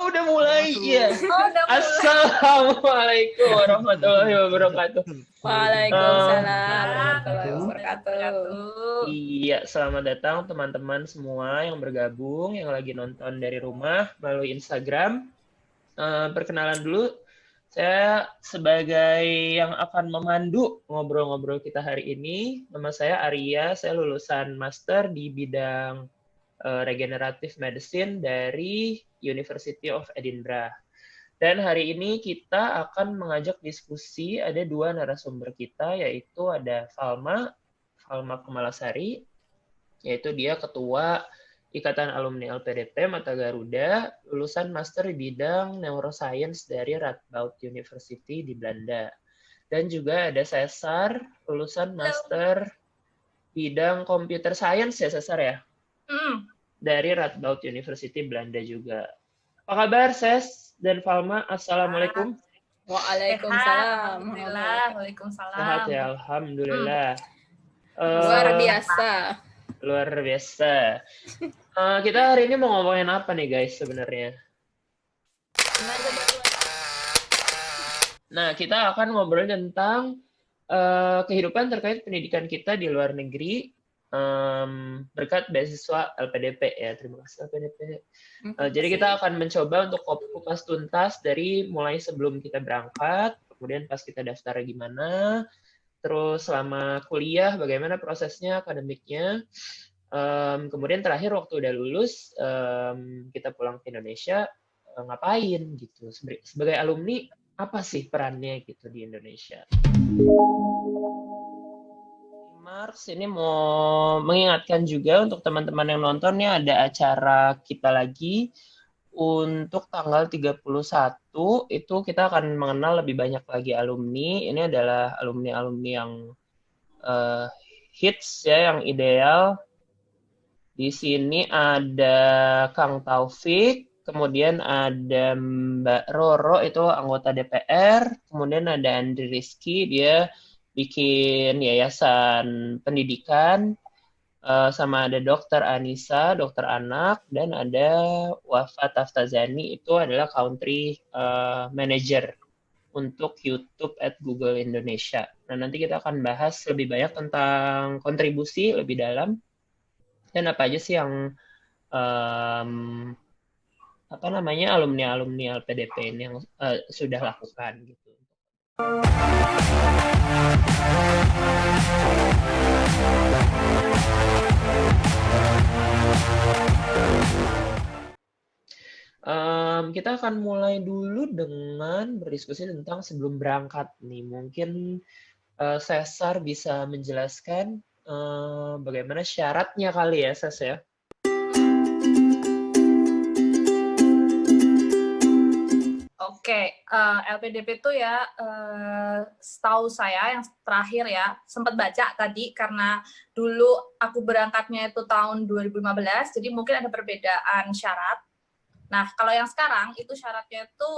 udah mulai ya. Oh, udah mulai. Assalamualaikum warahmatullahi wabarakatuh. Waalaikumsalam warahmatullahi wabarakatuh. Iya, selamat datang teman-teman semua yang bergabung, yang lagi nonton dari rumah melalui Instagram. Perkenalan dulu, saya sebagai yang akan memandu ngobrol-ngobrol kita hari ini. Nama saya Arya, saya lulusan master di bidang Regenerative Medicine dari University of Edinburgh. Dan hari ini kita akan mengajak diskusi, ada dua narasumber kita, yaitu ada Falma Kemalasari, yaitu dia Ketua Ikatan Alumni LPDP Mata Garuda, lulusan master di bidang Neuroscience dari Radboud University di Belanda. Dan juga ada Cesar, lulusan master bidang Computer Science ya Cesar ya? Dari Radboud University Belanda juga. Apa kabar Ses dan Falma? Assalamualaikum. Waalaikumsalam. Waalaikumsalam. Sehat ya, alhamdulillah. Luar Luar biasa. biasa. Kita hari ini mau ngomongin apa nih guys sebenarnya? Nah, kita akan ngobrol tentang kehidupan terkait pendidikan kita di luar negeri berkat beasiswa LPDP ya. Terima kasih LPDP. Jadi kita akan mencoba untuk kupas tuntas dari mulai sebelum kita berangkat, kemudian pas kita daftar gimana, terus selama kuliah bagaimana prosesnya akademiknya, kemudian terakhir waktu udah lulus kita pulang ke Indonesia ngapain gitu. Sebagai alumni apa sih perannya gitu di Indonesia? Mars ini mau mengingatkan juga untuk teman-teman yang nonton nih ada acara kita lagi untuk tanggal 31 itu kita akan mengenal lebih banyak lagi alumni. Ini adalah alumni-alumni yang hits ya, yang ideal. Di sini ada Kang Taufik, kemudian ada Mbak Roro itu anggota DPR, kemudian ada Andri Rizky, dia bikin yayasan pendidikan, sama ada Dr. Anissa, dokter anak, dan ada Wafa Taftazani, itu adalah country manager untuk YouTube at Google Indonesia. Nah, nanti kita akan bahas lebih banyak tentang kontribusi lebih dalam, dan apa aja sih yang alumni LPDP ini yang sudah lakukan gitu. Kita akan mulai dulu dengan berdiskusi tentang sebelum berangkat nih. Mungkin Cesar bisa menjelaskan bagaimana syaratnya kali ya, Ses ya? Oke, LPDP itu ya, setahu saya yang terakhir ya, sempat baca tadi karena dulu aku berangkatnya itu tahun 2015, jadi mungkin ada perbedaan syarat. Nah, kalau yang sekarang itu syaratnya itu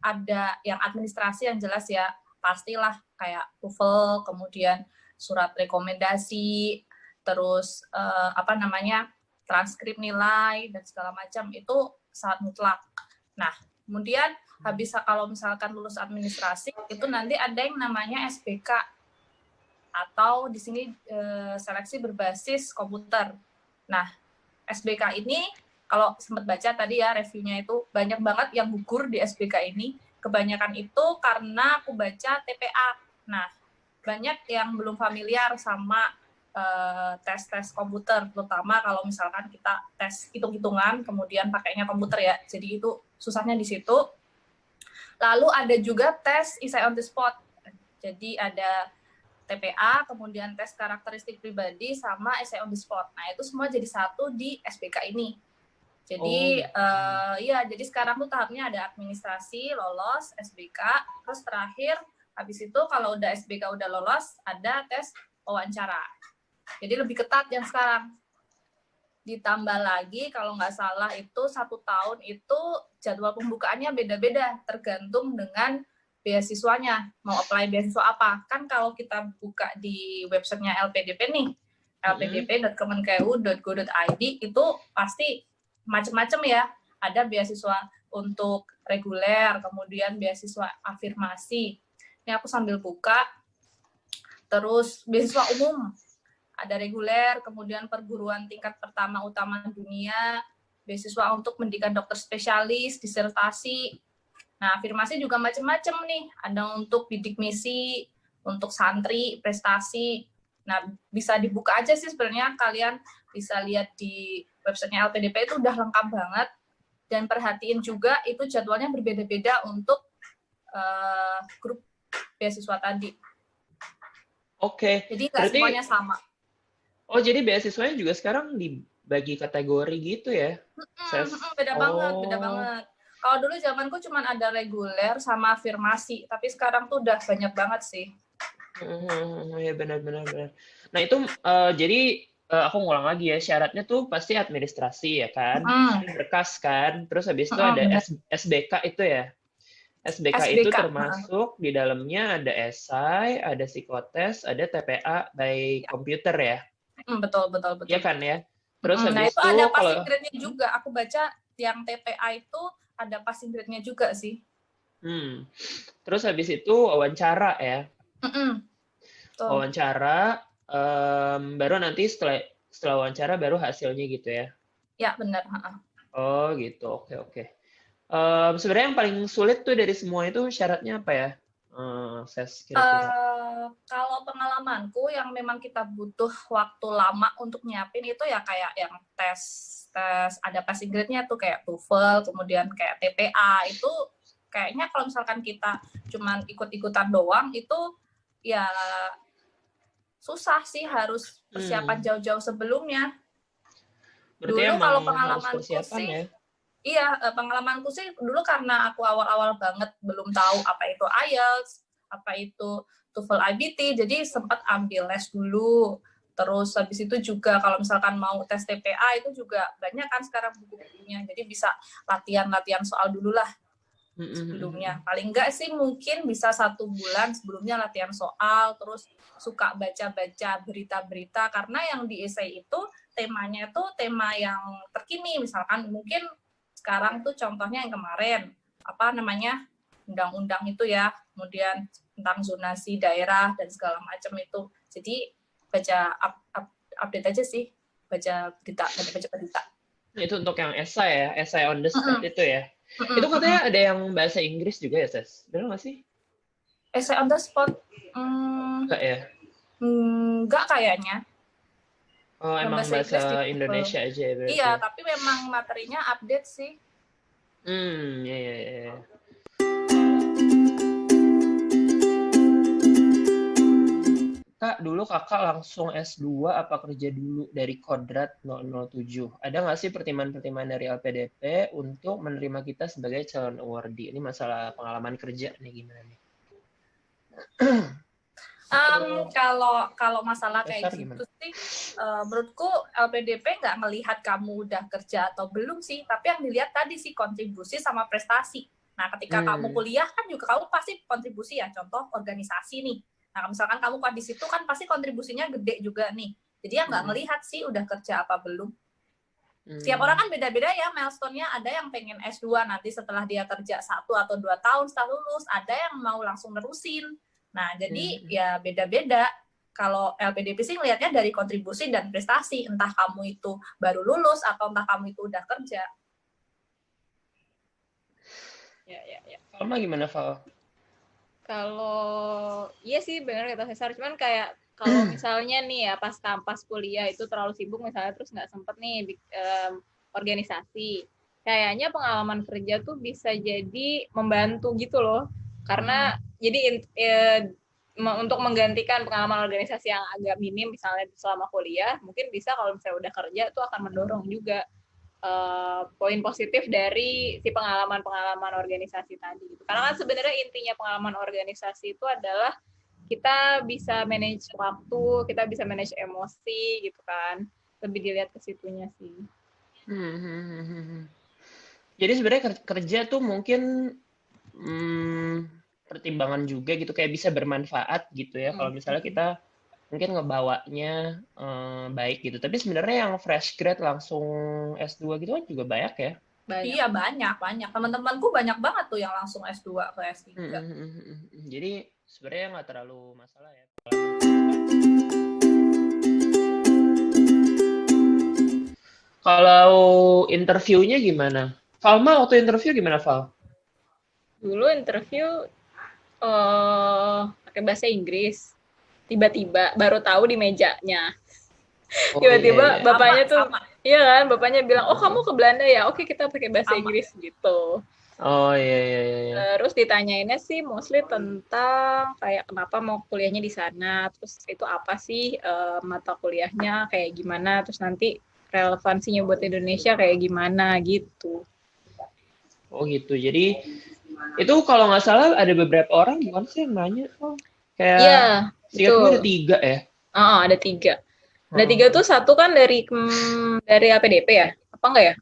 ada yang administrasi yang jelas ya, pastilah kayak TOEFL, kemudian surat rekomendasi, terus transkrip nilai dan segala macam itu syarat mutlak. Nah, kemudian habis kalau misalkan lulus administrasi itu nanti ada yang namanya SBK atau di sini seleksi berbasis komputer. Nah, SBK ini kalau sempat baca tadi ya reviewnya itu banyak banget yang gugur di SBK ini. Kebanyakan itu karena aku baca TPA. Nah, banyak yang belum familiar sama tes-tes komputer, terutama kalau misalkan kita tes hitung-hitungan, kemudian pakainya komputer ya. Jadi itu susahnya di situ. Lalu ada juga tes essay on the spot. Jadi ada TPA, kemudian tes karakteristik pribadi, sama essay on the spot. Nah, itu semua jadi satu di SBK ini. Jadi, jadi sekarang tuh tahapnya ada administrasi, lolos, SBK, terus terakhir, habis itu kalau udah SBK udah lolos, ada tes wawancara. Jadi lebih ketat yang sekarang. Ditambah lagi kalau nggak salah itu 1 tahun itu jadwal pembukaannya beda-beda tergantung dengan beasiswanya, mau apply beasiswa apa. Kan kalau kita buka di websitenya LPDP nih, lpdp.kemenkeu.go.id itu pasti macam-macam ya. Ada beasiswa untuk reguler, kemudian beasiswa afirmasi. Ini aku sambil buka. Terus beasiswa umum, ada reguler, kemudian perguruan tingkat pertama utama dunia, beasiswa untuk pendidikan dokter spesialis, disertasi. Nah, afirmasi juga macam-macam nih. Ada untuk bidik misi, untuk santri, prestasi. Nah, bisa dibuka aja sih sebenarnya, kalian bisa lihat di websitenya LPDP itu udah lengkap banget. Dan perhatiin juga itu jadwalnya berbeda-beda untuk grup beasiswa tadi. Oke. Jadi nggak semuanya sama. Oh, jadi beasiswanya juga sekarang dibagi kategori gitu ya? Beda banget. Kalau dulu zamanku cuma ada reguler sama afirmasi, tapi sekarang tuh udah banyak banget sih. Ya benar. Nah itu jadi aku ngulang lagi ya, syaratnya tuh pasti administrasi ya kan, berkas kan, terus habis itu ada SBK itu ya. SBK itu termasuk di dalamnya ada esai, ada psikotes, ada TPA by komputer ya. Betul. Iya kan ya. Terus Nah habis itu ada kalau passing grade-nya juga. Aku baca yang TPA itu ada passing grade-nya juga sih. Terus habis itu wawancara ya. Wawancara, baru nanti setelah wawancara baru hasilnya gitu ya. Ya benar. Oh gitu, oke. Sebenarnya yang paling sulit tuh dari semua itu syaratnya apa ya? Ses kira-kira. Kalau pengalamanku yang memang kita butuh waktu lama untuk nyiapin itu ya kayak yang tes ada passing grade-nya tuh kayak TOEFL, kemudian kayak TPA itu kayaknya kalau misalkan kita cuman ikut-ikutan doang itu ya susah sih, harus persiapan jauh-jauh sebelumnya. Berarti dulu kalau pengalamanku sih ya? Iya, pengalamanku sih dulu karena aku awal-awal banget belum tahu apa itu IELTS, apa itu TOEFL IBT, jadi sempat ambil les dulu. Terus habis itu juga kalau misalkan mau tes TPA itu juga banyak kan sekarang buku-bukunya, jadi bisa latihan soal dulu lah sebelumnya. Paling enggak sih mungkin bisa 1 bulan sebelumnya latihan soal, terus suka baca-baca berita-berita, karena yang di esai itu temanya itu tema yang terkini, misalkan mungkin sekarang tuh contohnya yang kemarin, apa namanya, undang-undang itu ya, kemudian tentang zonasi daerah dan segala macam itu. Jadi baca update aja sih, baca berita. Nah, itu untuk yang esai ya, esai on the spot itu ya. Itu katanya ada yang bahasa Inggris juga ya, Ses? Benar nggak sih? Esai on the spot? Enggak ya? Enggak kayaknya. Oh, emang bahasa Indonesia aja ya berarti? Iya, tapi memang materinya update sih. Iya. Kak, dulu kakak langsung S2 apa kerja dulu dari Kodrat 007? Ada nggak sih pertimbangan-pertimbangan dari LPDP untuk menerima kita sebagai calon awardee? Ini masalah pengalaman kerja nih, gimana nih? Kalau masalah kayak gitu sih, menurutku LPDP nggak melihat kamu udah kerja atau belum sih, tapi yang dilihat tadi sih kontribusi sama prestasi. Nah, ketika kamu kuliah kan juga kamu pasti kontribusi ya, contoh organisasi nih. Nah, misalkan kamu di situ kan pasti kontribusinya gede juga nih. Jadi ya nggak ngelihat sih udah kerja apa belum. Setiap orang kan beda-beda ya milestone-nya. Ada yang pengen S2 nanti setelah dia kerja 1 atau 2 tahun setelah lulus, ada yang mau langsung nerusin. Nah, jadi ya beda-beda. Kalau LPDP sih ngelihatnya dari kontribusi dan prestasi, entah kamu itu baru lulus atau entah kamu itu udah kerja. Ya. Sama gimana, Val? Kalau iya sih benar kata Cesar, cuman kayak kalau misalnya nih ya pas kuliah itu terlalu sibuk misalnya terus nggak sempet nih organisasi, kayaknya pengalaman kerja tuh bisa jadi membantu gitu loh, karena jadi untuk menggantikan pengalaman organisasi yang agak minim misalnya selama kuliah, mungkin bisa kalau misalnya udah kerja tuh akan mendorong juga poin positif dari si pengalaman organisasi tadi gitu. Karena kan sebenarnya intinya pengalaman organisasi itu adalah kita bisa manage waktu, kita bisa manage emosi gitu kan. Lebih dilihat ke situnya sih. Jadi sebenarnya kerja tuh mungkin pertimbangan juga gitu, kayak bisa bermanfaat gitu ya kalau misalnya kita mungkin ngebawanya baik gitu. Tapi sebenarnya yang fresh grad langsung S2 gitu kan juga banyak ya. Banyak. Iya, banyak. Teman-temanku banyak banget tuh yang langsung S2 ke S3. Jadi sebenarnya nggak terlalu masalah ya. Kalau interviewnya gimana? Valma waktu interview gimana, Val? Dulu interview pakai bahasa Inggris. Tiba-tiba baru tahu di mejanya. Oh Tiba-tiba iya. bapaknya tuh, Sama. iya kan, bapaknya bilang, oh kamu ke Belanda ya, oke kita pakai bahasa Inggris gitu. Oh iya. Terus ditanyainnya sih mostly tentang kayak kenapa mau kuliahnya di sana, terus itu apa sih mata kuliahnya kayak gimana, terus nanti relevansinya buat Indonesia kayak gimana gitu. Oh gitu. Jadi itu kalau nggak salah ada beberapa orang bukan sih yang nanya? Oh, kayak Iya, seingat gue ada betul. 3 ya. Ada 3. Ada 3 tuh, satu kan dari APDP ya? Apa enggak ya?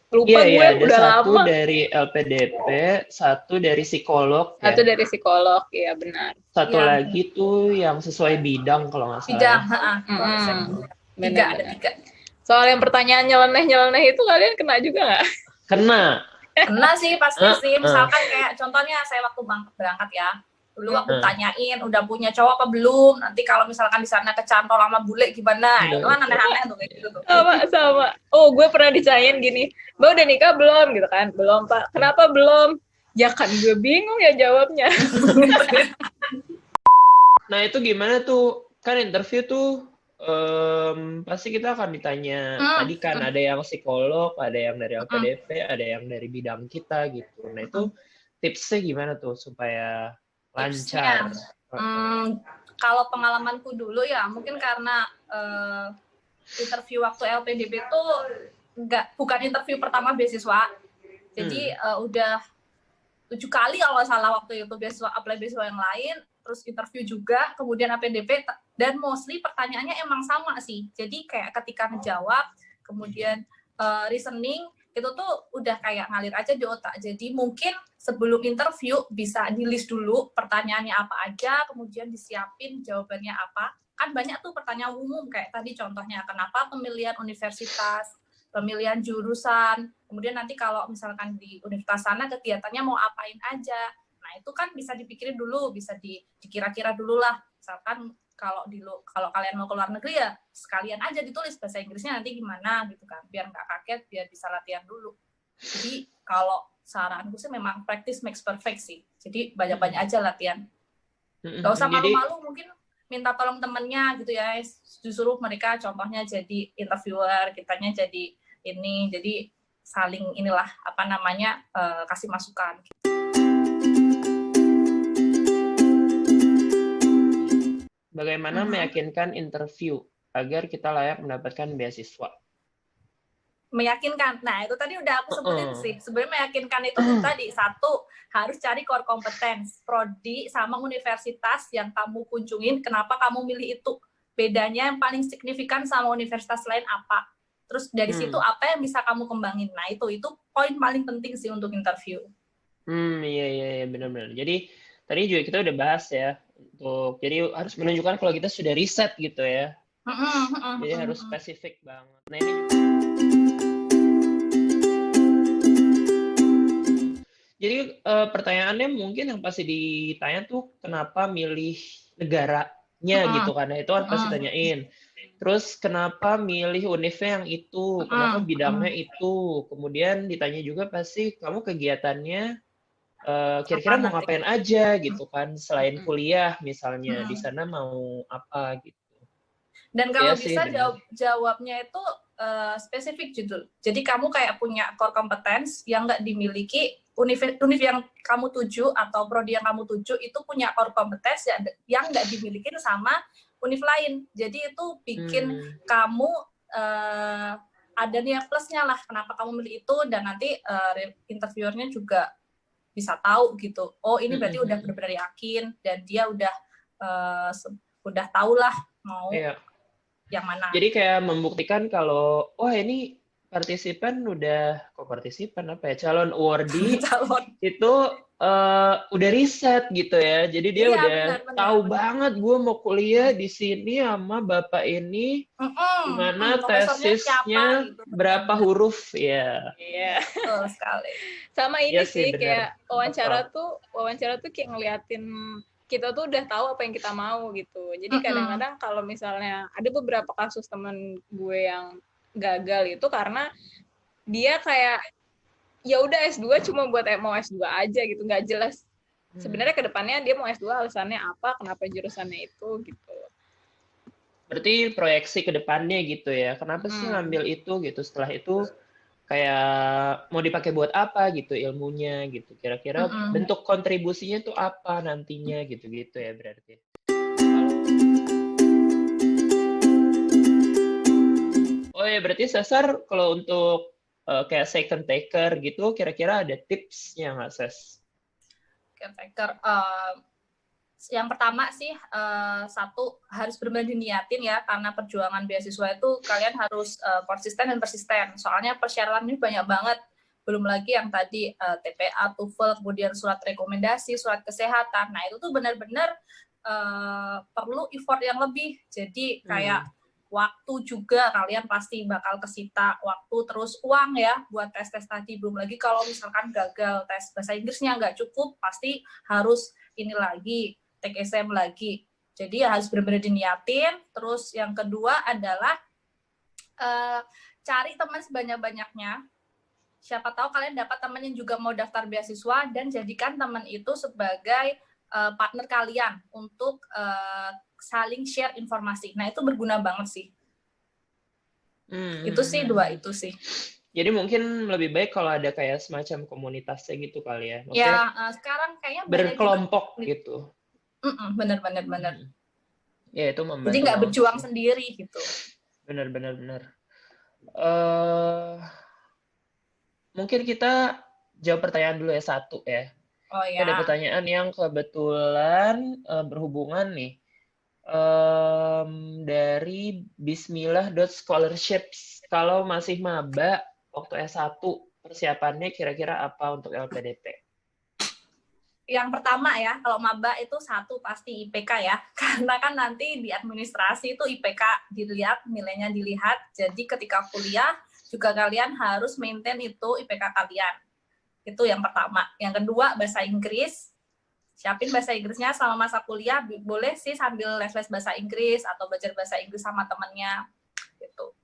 Lupa gue, Iya, ada udah satu lama. dari LPDP, satu dari psikolog Satu ya. dari psikolog, ya benar. Satu Iya. lagi tuh yang sesuai bidang kalau nggak salah. Bidang, Benar. ada 3. Soal yang pertanyaan nyeleneh-nyeleneh itu kalian kena juga nggak? Kena sih pasti sih. Misalkan kayak contohnya saya waktu berangkat ya. Dulu aku tanyain udah punya cowok apa belum, nanti kalau misalkan di sana kecantol sama bule gimana, itu kan aneh-aneh tuh kayak gitu tuh. Sama. Oh, gue pernah ditanyain gini, Mbak udah nikah belum? Gitu kan, belum Pak. Kenapa belum? Ya kan gue bingung ya jawabnya. Nah itu gimana tuh, kan interview tuh pasti kita akan ditanya, tadi kan ada yang psikolog, ada yang dari LPDP, ada yang dari bidang kita gitu. Nah itu tipsnya gimana tuh supaya lancar? Kalau pengalamanku dulu ya, mungkin karena interview waktu LPDP itu bukan interview pertama beasiswa, jadi udah 7 kali kalau nggak salah waktu itu apply beasiswa yang lain, terus interview juga, kemudian APDP, dan mostly pertanyaannya emang sama sih. Jadi kayak ketika ngejawab, kemudian reasoning, itu tuh udah kayak ngalir aja di otak. Jadi mungkin sebelum interview bisa di-list dulu pertanyaannya apa aja, kemudian disiapin jawabannya apa. Kan banyak tuh pertanyaan umum, kayak tadi contohnya, kenapa pemilihan universitas, pemilihan jurusan, kemudian nanti kalau misalkan di universitas sana kegiatannya mau apain aja. Nah itu kan bisa dipikirin dulu, bisa dikira-kira dulu lah. Misalkan kalau kalian mau ke luar negeri ya sekalian aja ditulis bahasa Inggrisnya nanti gimana gitu kan, biar nggak kaget, biar bisa latihan dulu. Jadi kalau saranku sih memang practice makes perfect sih. Jadi banyak-banyak aja latihan. Gak usah malu-malu, mungkin minta tolong temennya gitu ya, disuruh mereka contohnya jadi interviewer, kitanya jadi ini, jadi saling inilah kasih masukan. Bagaimana meyakinkan interview agar kita layak mendapatkan beasiswa? Meyakinkan, nah itu tadi udah aku sebutin sih. Sebenarnya meyakinkan itu tadi, satu, harus cari core competence, prodi sama universitas yang kamu kunjungin, kenapa kamu milih itu, bedanya yang paling signifikan sama universitas lain apa, terus dari situ apa yang bisa kamu kembangin. Nah itu poin paling penting sih untuk interview. Iya benar-benar. Jadi tadi juga kita udah bahas ya, jadi harus menunjukkan kalau kita sudah riset gitu ya. Jadi harus spesifik banget. Nah ini jadi pertanyaannya mungkin yang pasti ditanya tuh kenapa milih negaranya gitu kan, itu kan pasti tanyain. Terus kenapa milih univnya yang itu, kenapa bidangnya itu, kemudian ditanya juga pasti kamu kegiatannya kira-kira mau ngapain aja gitu kan, selain kuliah misalnya, di sana mau apa gitu. Dan kalau bisa jawabnya itu spesifik judul. Jadi kamu kayak punya core competence yang nggak dimiliki univ yang kamu tuju atau prodi yang kamu tuju itu punya core competence yang nggak dimiliki sama univ lain. Jadi itu bikin kamu ada nilai plusnya lah kenapa kamu milih itu, dan nanti interviewernya juga bisa tahu gitu. Oh ini berarti udah benar-benar yakin dan dia udah tahu lah mau yang mana. Jadi kayak membuktikan kalau calon awardee itu udah riset gitu ya. Jadi dia Iya, udah benar-benar. tahu banget gue mau kuliah di sini sama bapak ini, gimana Profesornya siapa tesisnya gitu. berapa Benar-benar. huruf ya. Iya. Betul sekali. Sama Iya ini sih sih benar. kayak wawancara tuh kayak ngeliatin kita tuh udah tahu apa yang kita mau gitu. Jadi kadang-kadang kalau misalnya ada beberapa kasus temen gue yang gagal itu karena dia kayak ya udah S2 cuma buat mau S2 aja gitu, nggak jelas sebenarnya kedepannya dia mau S2 alasannya apa, kenapa jurusannya itu gitu. Berarti proyeksi ke depannya gitu ya. Kenapa sih ngambil itu gitu? Setelah itu kayak mau dipakai buat apa gitu ilmunya gitu. Kira-kira bentuk kontribusinya tuh apa nantinya gitu-gitu ya berarti. Oh ya berarti Cesar kalau untuk kayak second taker gitu kira-kira ada tipsnya nggak Ses? Caretaker, yang pertama sih satu harus benar-benar diniatin ya, karena perjuangan beasiswa itu kalian harus konsisten dan persisten. Soalnya persyaratannya banyak banget. Belum lagi yang tadi TPA, TOEFL, kemudian surat rekomendasi, surat kesehatan. Nah itu tuh benar-benar perlu effort yang lebih. Jadi kayak waktu juga kalian pasti bakal kesita waktu, terus uang ya buat tes-tes tadi. Belum lagi kalau misalkan gagal tes bahasa Inggrisnya nggak cukup, pasti harus ini lagi, take exam lagi. Jadi harus benar-benar diniatin. Terus yang kedua adalah cari teman sebanyak-banyaknya. Siapa tahu kalian dapat teman yang juga mau daftar beasiswa dan jadikan teman itu sebagai partner kalian untuk saling share informasi. Nah, itu berguna banget sih. Itu sih dua itu sih. Jadi mungkin lebih baik kalau ada kayak semacam komunitasnya gitu kali ya. Maksudnya Ya, sekarang kayaknya berkelompok gitu. Bener. Ya, itu membantu. Jadi nggak berjuang sendiri gitu. Benar. Mungkin kita jawab pertanyaan dulu ya satu ya. Oh ya. Ada pertanyaan yang kebetulan berhubungan nih. Dari bismillah.scholarships. Kalau masih maba waktu S1 persiapannya kira-kira apa untuk LPDP? Yang pertama ya, kalau maba itu satu pasti IPK ya. Karena kan nanti di administrasi itu IPK dilihat, nilainya dilihat. Jadi ketika kuliah juga kalian harus maintain itu IPK kalian. Itu yang pertama. Yang kedua, bahasa Inggris. Siapin bahasa Inggrisnya selama masa kuliah, boleh sih sambil les-les bahasa Inggris atau belajar bahasa Inggris sama temennya gitu.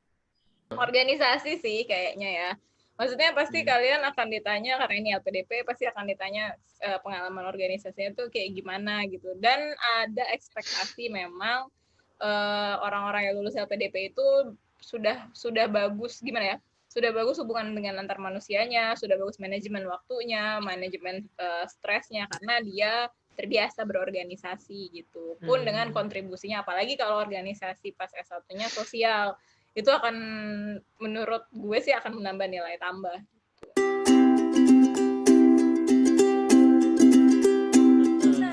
Organisasi sih kayaknya ya. Maksudnya pasti kalian akan ditanya, karena ini LPDP pasti akan ditanya pengalaman organisasinya tuh kayak gimana gitu. Dan ada ekspektasi memang orang-orang yang lulus LPDP itu sudah bagus gimana ya? Sudah bagus hubungan dengan antar manusianya, sudah bagus manajemen waktunya, manajemen stresnya, karena dia terbiasa berorganisasi gitu. Pun dengan kontribusinya, apalagi kalau organisasi pas S1-nya sosial, itu akan menurut gue sih akan menambah nilai tambah.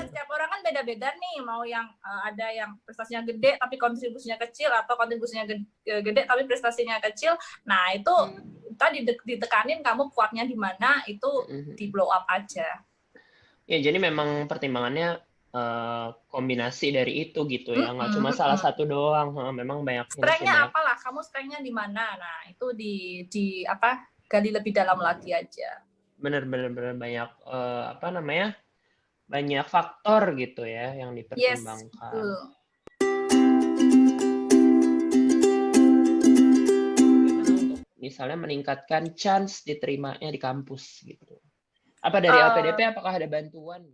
Setiap orang kan beda-beda nih, mau yang ada yang prestasinya gede tapi kontribusinya kecil, atau kontribusinya gede tapi prestasinya kecil. Nah itu tadi ditekanin kamu kuatnya di mana, itu di blow up aja. Ya jadi memang pertimbangannya kombinasi dari itu gitu ya, nggak cuma salah satu doang. Memang banyak. Strength-nya apalah, kamu strength-nya di mana? Nah itu di apa, gali lebih dalam lagi aja. Bener banyak banyak faktor gitu ya yang dipertimbangkan. Yes, misalnya meningkatkan chance diterimanya di kampus gitu. Apa dari LPDP apakah ada bantuan?